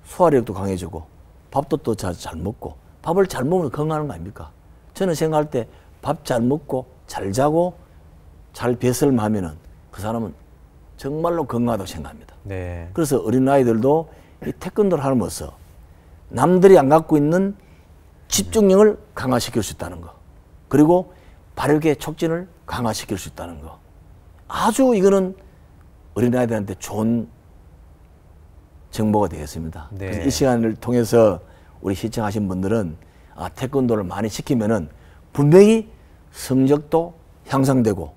소화력도 강해지고 밥도 또 잘 먹고 밥을 잘 먹으면 건강한 거 아닙니까? 저는 생각할 때 밥 잘 먹고 잘 자고 잘 배설하면은 그 사람은 정말로 건강하다고 생각합니다. 네. 그래서 어린아이들도 이 태권도를 함으로써 남들이 안 갖고 있는 집중력을 강화시킬 수 있다는 거, 그리고 발육의 촉진을 강화시킬 수 있다는 거, 아주 이거는 어린아이들한테 좋은 정보가 되겠습니다. 네. 그래서 이 시간을 통해서 우리 시청하신 분들은 태권도를 많이 시키면은 분명히 성적도 향상되고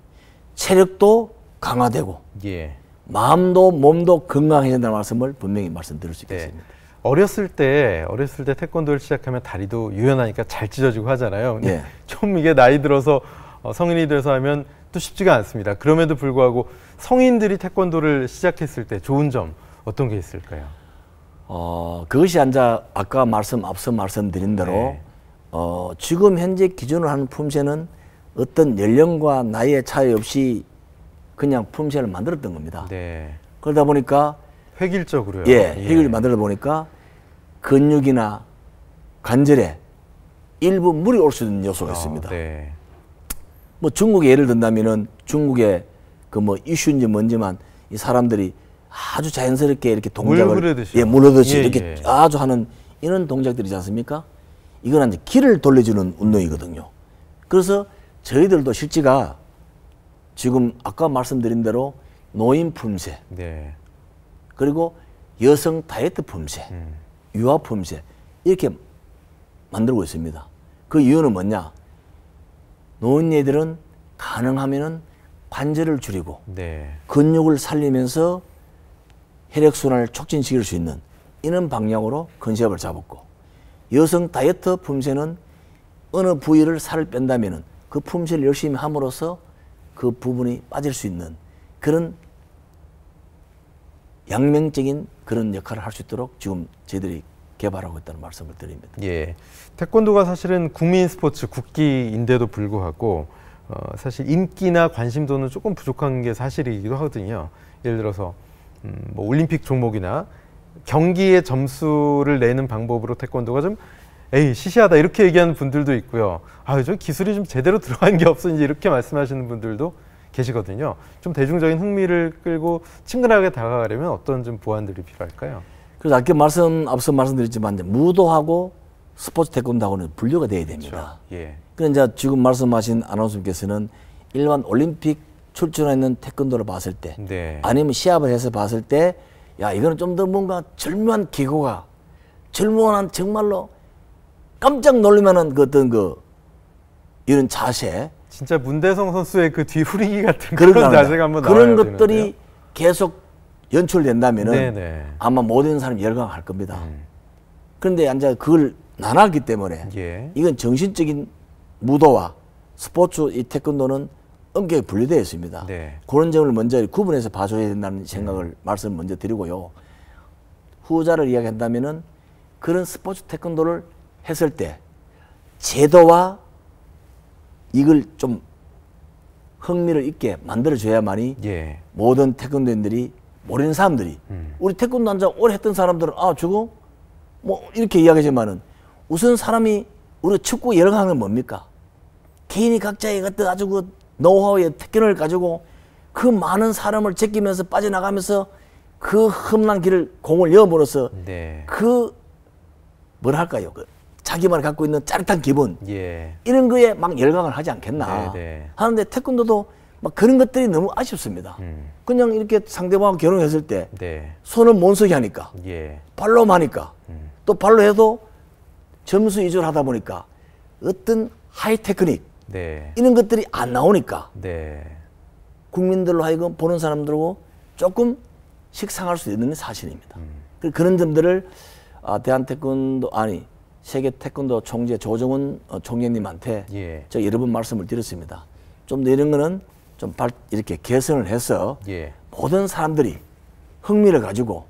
체력도 강화되고 예. 마음도 몸도 건강해진다는 말씀을 분명히 말씀드릴 수 있겠습니다. 네. 어렸을 때 태권도를 시작하면 다리도 유연하니까 잘 찢어지고 하잖아요. 근데 예. 좀 이게 나이 들어서 성인이 돼서 하면 또 쉽지가 않습니다. 그럼에도 불구하고 성인들이 태권도를 시작했을 때 좋은 점 어떤 게 있을까요? 그것이 아까 앞서 말씀드린 대로 네. 지금 현재 기준으로 하는 품새는 어떤 연령과 나이의 차이 없이 그냥 품새를 만들었던 겁니다. 네. 그러다 보니까 획일적으로요. 획을 만들다 보니까 근육이나 관절에 일부 무리 올 수 있는 요소가 있습니다. 네. 뭐 중국의 예를 든다면은 중국의 그 뭐 이슈인지 뭔지만 이 사람들이 아주 자연스럽게 이렇게 동작을 물르듯이 이렇게 아주 하는 이런 동작들이지 않습니까? 이건 이제 기를 돌려주는 운동이거든요. 그래서 저희들도 실제가 지금 아까 말씀드린 대로 노인 품새, 네. 그리고 여성 다이어트 품새, 유아 품새 이렇게 만들고 있습니다. 그 이유는 뭐냐? 노인네들은 가능하면은 관절을 줄이고 네. 근육을 살리면서 혈액순환을 촉진시킬 수 있는 이런 방향으로 컨셉을 잡았고, 여성 다이어트 품새는 어느 부위를 살을 뺀다면은 그 품새를 열심히 함으로써 그 부분이 빠질 수 있는 그런 양면적인 그런 역할을 할 수 있도록 지금 저희들이 개발하고 있다는 말씀을 드립니다. 예. 태권도가 사실은 국민 스포츠 국기인데도 불구하고 사실 인기나 관심도는 조금 부족한 게 사실이기도 하거든요. 예를 들어서 뭐 올림픽 종목이나 경기의 점수를 내는 방법으로 태권도가 좀 시시하다 이렇게 얘기하는 분들도 있고요. 저 기술이 좀 제대로 들어간 게 없어 이제 이렇게 말씀하시는 분들도 계시거든요. 좀 대중적인 흥미를 끌고 친근하게 다가가려면 어떤 좀 보완들이 필요할까요? 그래서 앞서 말씀드렸지만 이제 무도하고 스포츠 태권도하고는 분류가 돼야 됩니다. 그렇죠. 예. 그런데 이제 지금 말씀하신 아나운서께서는 일반 올림픽 출전하는 태권도를 봤을 때, 네. 아니면 시합을 해서 봤을 때, 이거는 좀 더 뭔가 절묘한 기고가, 절묘한 정말로 깜짝 놀라면은 이런 자세, 진짜 문대성 선수의 그 뒤후리기 같은 그런 자세가 한번 나와야 그런 것들이 되는데요. 계속 연출된다면은 네네. 아마 모든 사람이 열광할 겁니다. 그런데 이제 그걸 나눴기 때문에 예. 이건 정신적인 무도와 스포츠 이 태권도는 엄격히 분리되어 있습니다. 네. 그런 점을 먼저 구분해서 봐줘야 된다는 생각을 말씀을 먼저 드리고요. 후자를 이야기한다면은 그런 스포츠 태권도를 했을 때 제도와 이걸 좀 흥미를 있게 만들어줘야만이 예. 모든 태권도인들이 모르는 사람들이 우리 태권도 한자 오래 했던 사람들은 저거 뭐 이렇게 이야기하지만은 우선 사람이 우리 축구 열광하는 건 뭡니까? 개인이 각자의 어떤 아주 그 노하우의 특권을 가지고 그 많은 사람을 제끼면서 빠져나가면서 그 험난 길을 공을 여음으로써 네. 그 뭐랄까요? 자기만 갖고 있는 짜릿한 기분 예. 이런 거에 막 열광을 하지 않겠나 네네. 하는데 태권도도 막 그런 것들이 너무 아쉽습니다. 그냥 이렇게 상대방하고 결혼했을 때 네. 손은 못 쓰게 하니까 예. 발로 하니까 또 발로 해도 점수 위주로 하다 보니까 어떤 하이 테크닉 네. 이런 것들이 안 나오니까 네. 국민들로 하여금 보는 사람들하고 조금 식상할 수 있는 사실입니다. 그런 점들을 세계 태권도 총재 조정훈 총재님한테 예. 제가 여러 번 말씀을 드렸습니다. 좀 더 이런 거는 좀 이렇게 개선을 해서 예. 모든 사람들이 흥미를 가지고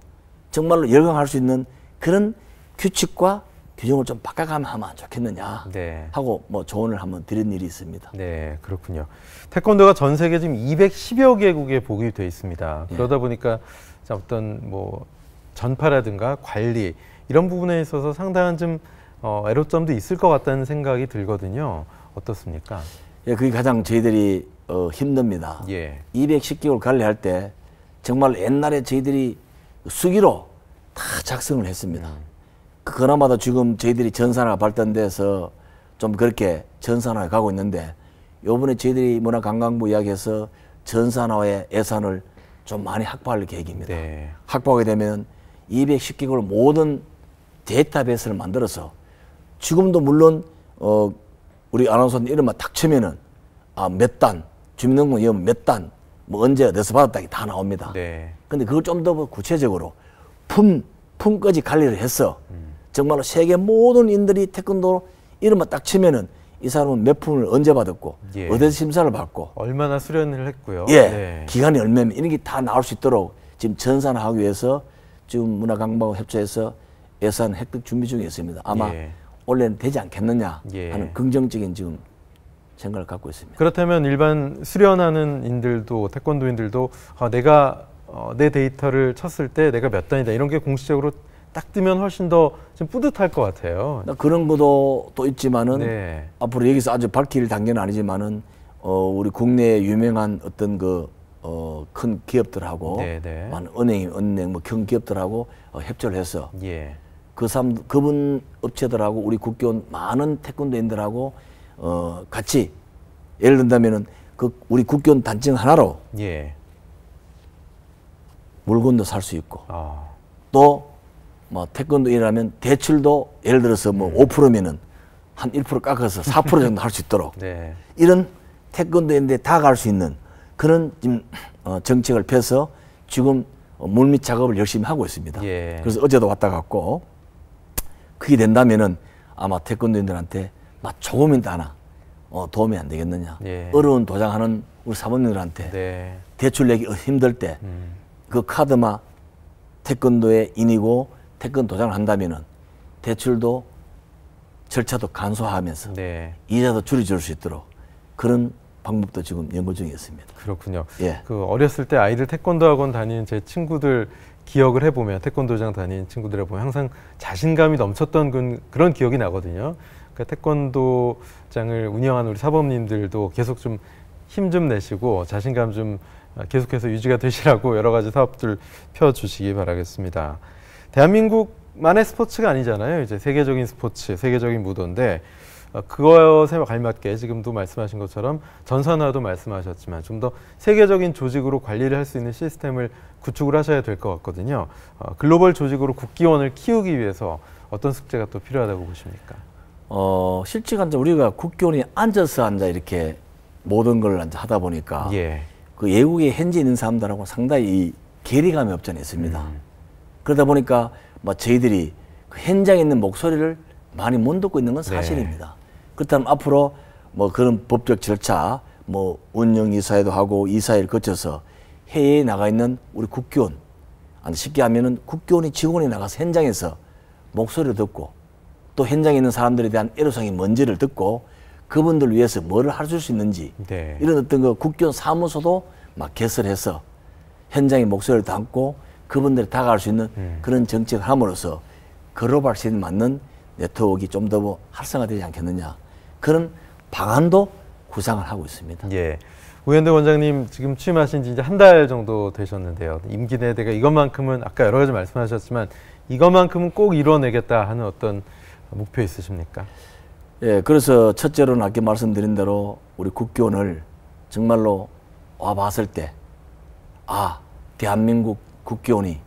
정말로 열광할 수 있는 그런 규칙과 규정을 좀 바꿔가면 하면 안 좋겠느냐 네. 하고 뭐 조언을 한번 드린 일이 있습니다. 네, 그렇군요. 태권도가 전 세계 지금 210여 개국에 보급돼 있습니다. 그러다 보니까 어떤 뭐 전파라든가 관리 이런 부분에 있어서 상당한 좀 애로점도 있을 것 같다는 생각이 들거든요. 어떻습니까? 예, 그게 가장 저희들이 힘듭니다. 예. 210개월 관리할 때 정말 옛날에 저희들이 수기로 다 작성을 했습니다. 그나마도 지금 저희들이 전산화가 발전돼서 좀 그렇게 전산화에 가고 있는데 요번에 저희들이 문화관광부 이야기해서 전산화의 예산을 좀 많이 확보할 계획입니다. 네. 확보하게 되면 210개월 모든 데이터베이스를 만들어서 지금도 물론 우리 아나운서님 이름만 딱 치면은 몇 단, 주민등록번호 몇 단, 뭐 언제 어디서 받았다 다 나옵니다. 네. 근데 그걸 좀 더 구체적으로 품까지 관리를 해서 정말로 세계 모든 인들이 태권도 이름만 딱 치면은 이 사람은 몇 품을 언제 받았고 예. 어디서 심사를 받고 얼마나 수련을 했고요. 예, 네. 기간이 얼마면 이런 게 다 나올 수 있도록 지금 전산화하기 위해서 지금 문화관광부 협조해서 예산 획득 준비 중에 있습니다. 아마 예. 올해는 되지 않겠느냐 예. 하는 긍정적인 지금 생각을 갖고 있습니다. 그렇다면 일반 수련하는 인들도 태권도인들도 내가 내 데이터를 쳤을 때 내가 몇 단이다 이런 게 공식적으로 딱 뜨면 훨씬 더 좀 뿌듯할 것 같아요. 그런 것도 또 있지만은 네. 앞으로 여기서 아주 밝힐 단계는 아니지만은 우리 국내에 유명한 어떤 큰 기업들하고 네. 많은 은행 뭐 큰 기업들하고 협조를 해서 예. 그분 업체들하고 우리 국교원 많은 태권도인들하고 같이 예를 든다면은 우리 국교원 단증 하나로 예. 물건도 살 수 있고 아. 또 뭐 태권도인이라면 대출도 예를 들어서 뭐 5%면은 한 1% 깎아서 4% 정도 할 수 있도록 네. 이런 태권도인데 다 갈 수 있는 그런 지금 정책을 펴서 지금 물밑 작업을 열심히 하고 있습니다. 예. 그래서 어제도 왔다 갔고 그게 된다면은 아마 태권도인들한테 조금이라도 하나 도움이 안 되겠느냐. 예. 어려운 도장하는 우리 사모님들한테 네. 대출 내기 힘들 때 그 카드만 태권도의 인이고 태권도 도장을 한다면은 대출도 절차도 간소화하면서 네. 이자도 줄여줄 수 있도록 그런 방법도 지금 연구 중에 있습니다. 그렇군요. 예. 그 어렸을 때 아이들 태권도 학원 다니는 제 친구들 기억을 해보면 태권도장 다니는 친구들을 보면 항상 자신감이 넘쳤던 그런 기억이 나거든요. 그러니까 태권도장을 운영하는 우리 사범님들도 계속 좀 힘 좀 내시고 자신감 좀 계속해서 유지가 되시라고 여러 가지 사업들 펴주시기 바라겠습니다. 대한민국만의 스포츠가 아니잖아요. 이제 세계적인 스포츠, 세계적인 무도인데 그것에 걸맞게 지금도 말씀하신 것처럼 전산화도 말씀하셨지만 좀 더 세계적인 조직으로 관리를 할 수 있는 시스템을 구축을 하셔야 될 것 같거든요. 글로벌 조직으로 국기원을 키우기 위해서 어떤 숙제가 또 필요하다고 보십니까? 실질적으로 우리가 국교원이 앉아 이렇게 모든 걸 하다 보니까 예. 그 외국에 현지 있는 사람들하고 상당히 이 괴리감이 없잖아 있습니다. 그러다 보니까 저희들이 그 현장에 있는 목소리를 많이 못 듣고 있는 건 사실입니다. 그렇다면 앞으로 뭐 그런 법적 절차, 뭐 운영이사회도 하고 이사회를 거쳐서 해외에 나가 있는 우리 국교원, 쉽게 하면은 국교원이 직원이 나가서 현장에서 목소리를 듣고 또 현장에 있는 사람들에 대한 애로사항이 뭔지를 듣고 그분들 위해서 뭐를 할 수 있는지 네. 이런 어떤 국교원 사무소도 개설해서 현장의 목소리를 담고 그분들이 다가갈 수 있는 그런 정책을 함으로써 글로벌 시대에 맞는 네트워크가 좀 더 활성화되지 않겠느냐 그런 방안도 구상을 하고 있습니다. 예. 우현대 원장님 지금 취임하신 지 이제 한 달 정도 되셨는데요. 임기 내내가 이것만큼은 아까 여러 가지 말씀하셨지만 이것만큼은 꼭 이뤄내겠다 하는 어떤 목표 있으십니까? 예, 그래서 첫째로는 아까 말씀드린 대로 우리 국교원을 정말로 와봤을 때 대한민국 국교원이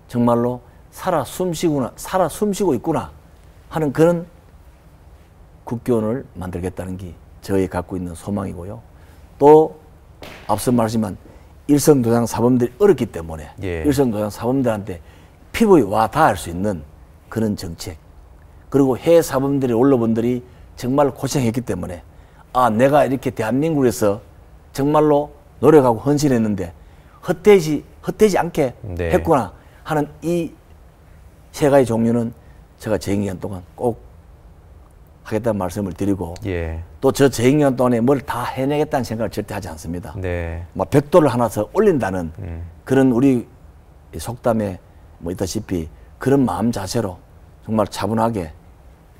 정말로 살아 숨쉬고 있구나 하는 그런 국교원을 만들겠다는 게 저희 갖고 있는 소망이고요. 또 앞서 말했지만 일성도장 사범들이 어렵기 때문에 예. 일성도장 사범들한테 피부에 와 닿을 수 있는 그런 정책 그리고 해외 사범들이 원로분들이 정말 고생했기 때문에 내가 이렇게 대한민국에서 정말로 노력하고 헌신했는데 헛되지 않게 네. 했구나 하는 이 세 가지 종류는 제가 재임 기간 동안 꼭 하겠다는 말씀을 드리고 예. 또 저 재임 기간 동안에 뭘 다 해내겠다는 생각을 절대 하지 않습니다. 네. 뭐 벽돌을 하나 더 올린다는 그런 우리 속담에 뭐 있다시피 그런 마음 자세로 정말 차분하게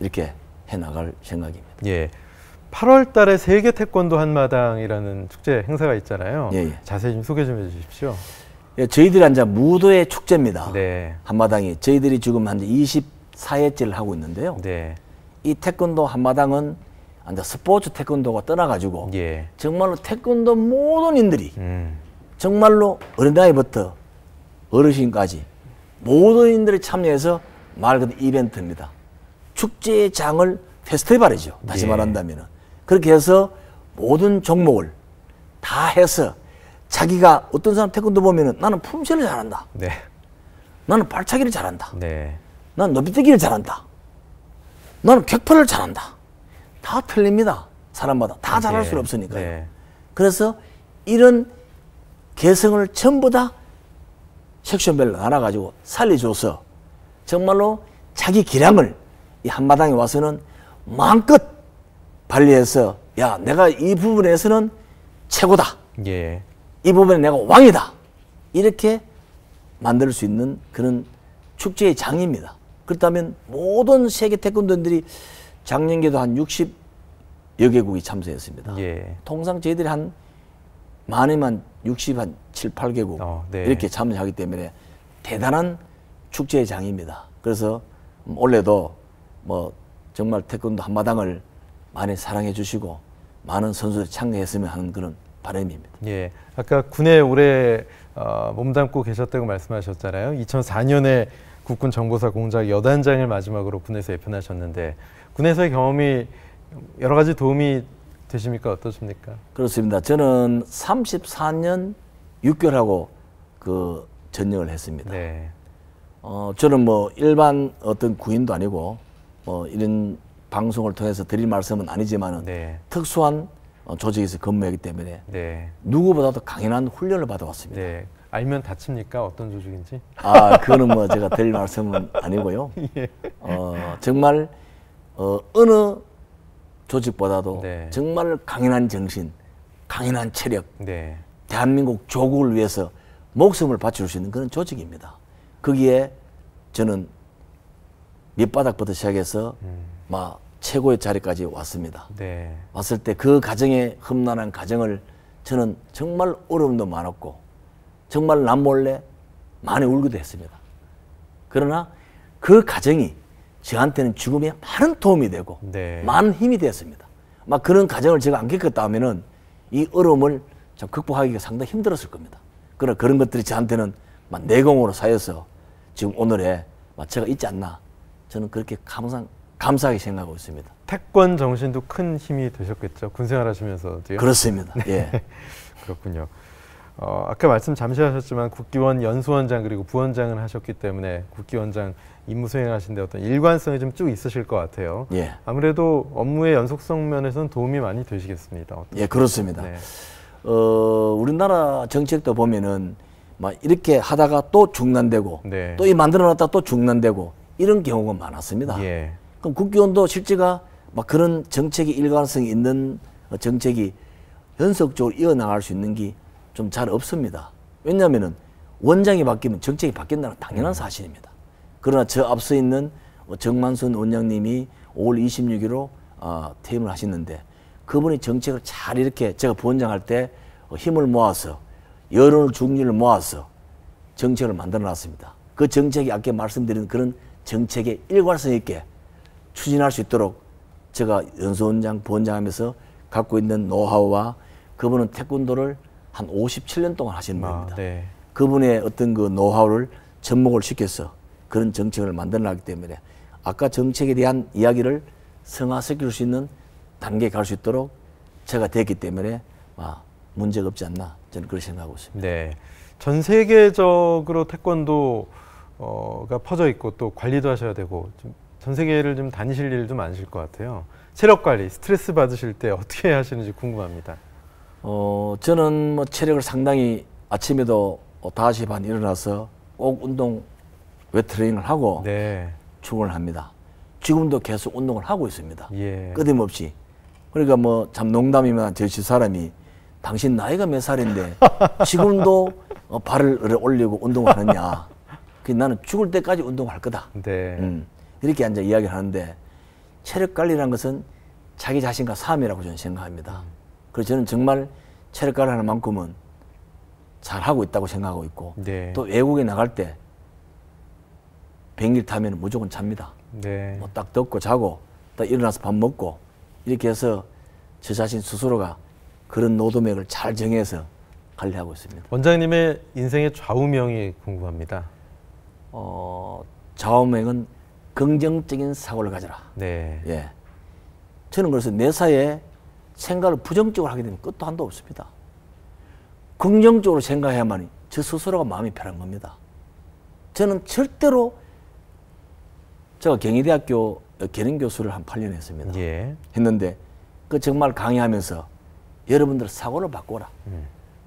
이렇게 해나갈 생각입니다. 예. 8월 달에 세계 태권도 한마당이라는 축제 행사가 있잖아요. 예, 예. 자세히 좀 소개 좀 해주십시오. 예, 저희들이 이제 무도의 축제입니다. 네. 한마당이 저희들이 지금 한 24회째를 하고 있는데요. 네. 이 태권도 한마당은 이제 스포츠 태권도가 떠나가지고 예. 정말로 태권도 모든 인들이 정말로 어린아이부터 어르신까지 모든 인들이 참여해서 말 그대로 이벤트입니다. 축제의 장을 페스티벌이죠. 다시 예. 말한다면은. 그렇게 해서 모든 종목을 다 해서 자기가 어떤 사람 태권도 보면은 나는 품새를 잘한다. 네. 나는 발차기를 잘한다. 네. 나는 높이뛰기를 잘한다. 나는 격파를 잘한다. 다 틀립니다. 사람마다. 다 잘할 네. 수는 없으니까요. 네. 그래서 이런 개성을 전부 다 섹션별로 나눠가지고 살려줘서 정말로 자기 기량을 이 한마당에 와서는 마음껏 발휘해서 야, 내가 이 부분에서는 최고다. 예. 이 부분에 내가 왕이다. 이렇게 만들 수 있는 그런 축제의 장입니다. 그렇다면 모든 세계 태권도인들이 작년에도 한 60여 개국이 참석했습니다. 예. 통상 저희들이 한 많으면 60, 한 7, 8개국 네. 이렇게 참여하기 때문에 대단한 축제의 장입니다. 그래서 올해도 뭐 정말 태권도 한마당을 많이 사랑해 주시고 많은 선수들이 참여했으면 하는 그런 바람입니다. 예. 아까 군에 오래 몸담고 계셨다고 말씀하셨잖아요. 2004년에 국군 정보사 공작 여단장을 마지막으로 군에서 예편하셨는데 군에서의 경험이 여러 가지 도움이 되십니까? 어떠십니까? 그렇습니다. 저는 34년 6개월하고 그 전역을 했습니다. 네. 저는 뭐 일반 어떤 군인도 아니고 뭐 이런 방송을 통해서 드릴 말씀은 아니지만은 네. 특수한 조직에서 근무했기 때문에 네. 누구보다도 강인한 훈련을 받아왔습니다. 네. 알면 다칩니까? 어떤 조직인지? 그거는 뭐 제가 드릴 말씀은 아니고요. 예. 정말 어느 조직보다도 네. 정말 강인한 정신, 강인한 체력, 네. 대한민국 조국을 위해서 목숨을 바쳐줄 수 있는 그런 조직입니다. 거기에 저는 밑바닥부터 시작해서 막 최고의 자리까지 왔습니다. 네. 왔을 때 그 가정의 험난한 가정을 저는 정말 어려움도 많았고 정말 남몰래 많이 울기도 했습니다. 그러나 그 가정이 저한테는 죽음에 많은 도움이 되고 네. 많은 힘이 되었습니다. 막 그런 가정을 제가 안 겪었다 하면은 이 어려움을 좀 극복하기가 상당히 힘들었을 겁니다. 그러나 그런 것들이 저한테는 막 내공으로 쌓여서 지금 오늘에 막 제가 있지 않나 저는 그렇게 감사하게 생각하고 있습니다. 태권 정신도 큰 힘이 되셨겠죠. 군 생활하시면서도요. 그렇습니다. 예. 그렇군요. 아까 말씀 잠시 하셨지만 국기원 연수원장 그리고 부원장을 하셨기 때문에 국기원장 임무 수행하신 데 어떤 일관성이 좀 쭉 있으실 것 같아요. 예. 아무래도 업무의 연속성 면에서는 도움이 많이 되시겠습니다. 예, 그렇습니다. 네. 우리나라 정책도 보면은 막 이렇게 하다가 또 중단되고 네. 또 이 만들어놨다 또 중단되고 이런 경우가 많았습니다. 예. 그럼 국기원도 실제가 막 그런 정책이 일관성이 있는 정책이 연속적으로 이어나갈 수 있는 게 좀 잘 없습니다. 왜냐하면은 원장이 바뀌면 정책이 바뀐다는 당연한 사실입니다. 그러나 저 앞서 있는 정만순 원장님이 5월 26일로 퇴임을 하셨는데 그분이 정책을 잘 이렇게 제가 부원장할 때 힘을 모아서 여론을 중리를 모아서 정책을 만들어 놨습니다. 그 정책이 아까 말씀드린 그런 정책에 일관성 있게 추진할 수 있도록 제가 연수원장, 부원장 하면서 갖고 있는 노하우와 그분은 태권도를 한 57년 동안 하시는 분입니다. 네. 그분의 어떤 그 노하우를 접목을 시켜서 그런 정책을 만들어 놨기 때문에 아까 정책에 대한 이야기를 성화시킬 수 있는 단계에 갈 수 있도록 제가 됐기 때문에 문제가 없지 않나 저는 그렇게 생각하고 있습니다. 네. 전 세계적으로 태권도가 퍼져 있고 또 관리도 하셔야 되고 전 세계를 좀 다니실 일도 많으실 것 같아요. 체력 관리, 스트레스 받으실 때 어떻게 하시는지 궁금합니다. 저는 뭐 체력을 상당히 아침에도 5시 반 일어나서 꼭 운동 웨트레이닝을 하고 네. 출근을 합니다. 지금도 계속 운동을 하고 있습니다. 예. 끊임없이. 그러니까 뭐 참 농담이면 저 집사람이 당신 나이가 몇 살인데 지금도 발을 올리고 운동을 하느냐. 나는 죽을 때까지 운동할 거다. 네. 이렇게 앉아 이야기를 하는데 체력 관리라는 것은 자기 자신과 싸움이라고 저는 생각합니다. 그래서 저는 정말 체력 관리하는 만큼은 잘하고 있다고 생각하고 있고 네. 또 외국에 나갈 때 비행기를 타면 무조건 잡니다. 네. 뭐 딱 덮고 자고 딱 일어나서 밥 먹고 이렇게 해서 저 자신 스스로가 그런 노동맥을 잘 정해서 관리하고 있습니다. 원장님의 인생의 좌우명이 궁금합니다. 좌우명은 긍정적인 사고를 가져라. 네. 예. 저는 그래서 매사에 생각을 부정적으로 하게 되면 끝도 한도 없습니다. 긍정적으로 생각해야만 저 스스로가 마음이 편한 겁니다. 저는 절대로 제가 경희대학교 경영교수를 한 8년 했습니다. 예. 했는데 그 정말 강의하면서 여러분들 사고를 바꿔라.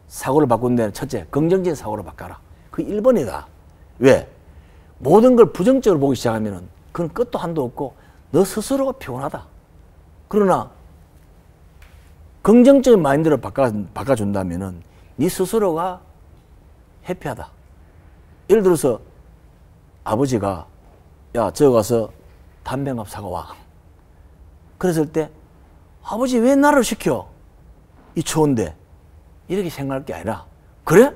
사고를 바꾼 데는 첫째, 긍정적인 사고를 바꿔라. 그 1번이다. 왜? 모든 걸 부정적으로 보기 시작하면 그건 끝도 한도 없고 너 스스로가 피곤하다. 그러나 긍정적인 마인드를 바꿔준다면 네 스스로가 해피하다. 예를 들어서 아버지가 야, 저 가서 담배 한 갑 사고 와. 그랬을 때 아버지 왜 나를 시켜? 이 추운데. 이렇게 생각할 게 아니라 그래?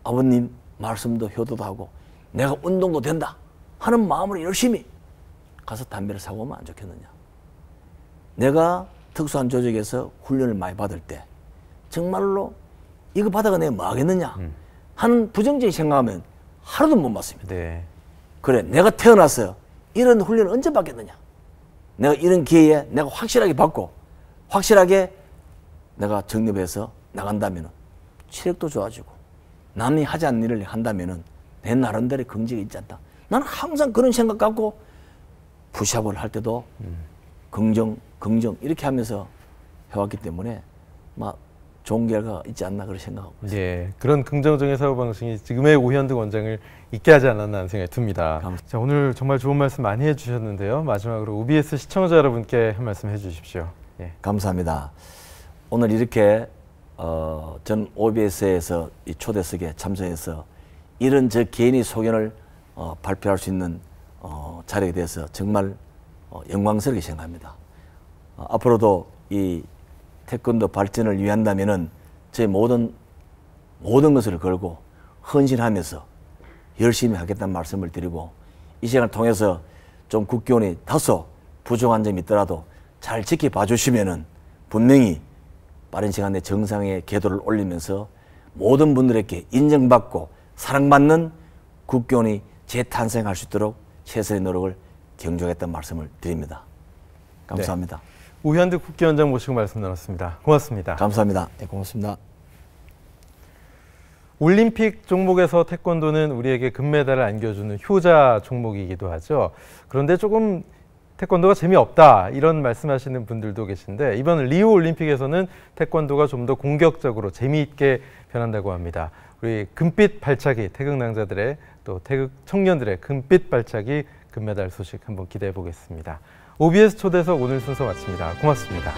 아버님 말씀도 효도도 하고 내가 운동도 된다 하는 마음으로 열심히 가서 담배를 사고 오면 안 좋겠느냐. 내가 특수한 조직에서 훈련을 많이 받을 때 정말로 이거 받아가 내가 뭐 하겠느냐 하는 부정적인 생각하면 하루도 못 맞습니다. 네. 그래, 내가 태어나서 이런 훈련을 언제 받겠느냐. 내가 이런 기회에 내가 확실하게 받고 확실하게 내가 정립해서 나간다면 체력도 좋아지고 남이 하지 않는 일을 한다면 내 나름대로 긍정이 있지 않다. 나는 항상 그런 생각 갖고 푸시업을 할 때도 긍정 이렇게 하면서 해왔기 때문에 막 좋은 결과가 있지 않나 그렇게 생각하고 있습니다. 예, 그런 긍정적인 사고방식이 지금의 오현득 원장을 있게 하지 않았나 하는 생각이 듭니다. 자, 오늘 정말 좋은 말씀 많이 해주셨는데요. 마지막으로 OBS 시청자 여러분께 한 말씀 해주십시오. 예. 감사합니다. 오늘 이렇게 전 OBS에서 이 초대석에 참석해서 이런 저 개인의 소견을 발표할 수 있는 자리에 대해서 정말 영광스럽게 생각합니다. 앞으로도 이 태권도 발전을 위한다면은 저희 모든 것을 걸고 헌신하면서 열심히 하겠다는 말씀을 드리고 이 시간을 통해서 좀 국기원이 다소 부족한 점이 있더라도 잘 지켜봐 주시면은 분명히 빠른 시간 내 정상의 궤도를 올리면서 모든 분들에게 인정받고 사랑받는 국기원이 재탄생할 수 있도록 최선의 노력을 경주하겠다는 말씀을 드립니다. 감사합니다. 네. 오현득 국기원장 모시고 말씀 나눴습니다. 고맙습니다. 감사합니다. 네, 고맙습니다. 올림픽 종목에서 태권도는 우리에게 금메달을 안겨주는 효자 종목이기도 하죠. 그런데 조금 태권도가 재미없다 이런 말씀하시는 분들도 계신데 이번 리우 올림픽에서는 태권도가 좀 더 공격적으로 재미있게 변한다고 합니다. 우리 금빛 발차기 태극 낭자들의 또 태극 청년들의 금빛 발차기 금메달 소식 한번 기대해 보겠습니다. OBS 초대석 오늘 순서 마칩니다. 고맙습니다.